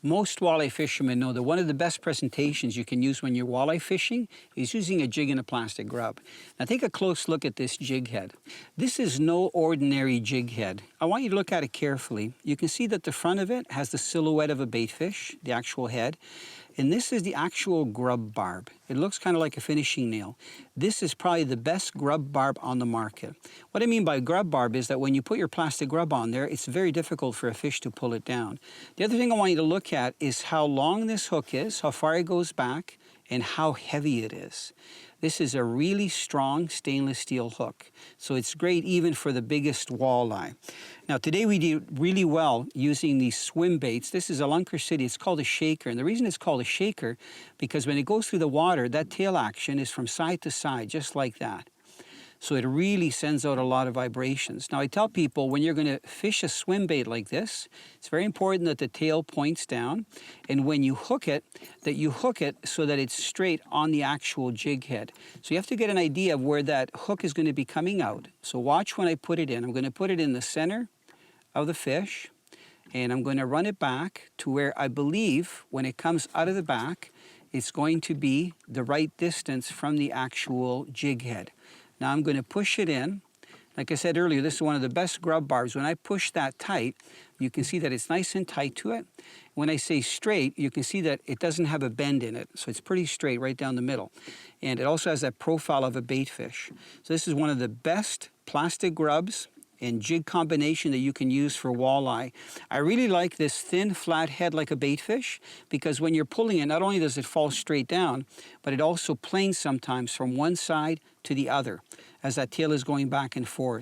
Most walleye fishermen know that one of the best presentations you can use when you're walleye fishing is using a jig and a plastic grub. Now take a close look at this jig head. This is no ordinary jig head. I want you to look at it carefully. You can see that the front of it has the silhouette of a bait fish, the actual head. And this is the actual grub barb. It looks kind of like a finishing nail. This is probably the best grub barb on the market. What I mean by grub barb is that when you put your plastic grub on there, it's very difficult for a fish to pull it down. The other thing I want you to look at is how long this hook is, how far it goes back, and how heavy it is. This is a really strong stainless steel hook, so it's great even for the biggest walleye. Now today we did really well using these swim baits. This is a Lunker City, it's called a shaker, and the reason it's called a shaker because when it goes through the water, that tail action is from side to side, just like that. So it really sends out a lot of vibrations. Now I tell people when you're going to fish a swim bait like this, it's very important that the tail points down, and when you hook it, that you hook it so that it's straight on the actual jig head. So you have to get an idea of where that hook is going to be coming out. So watch when I put it in. I'm going to put it in the center of the fish, and I'm going to run it back to where I believe when it comes out of the back, it's going to be the right distance from the actual jig head. Now I'm going to push it in. Like I said earlier, this is one of the best grub barbs. When I push that tight, you can see that it's nice and tight to it. When I say straight, you can see that it doesn't have a bend in it. So it's pretty straight right down the middle. And it also has that profile of a bait fish. So this is one of the best plastic grubs and jig combination that you can use for walleye. I really like this thin, flat head like a bait fish because when you're pulling it, not only does it fall straight down, but it also planes sometimes from one side to the other as that tail is going back and forth.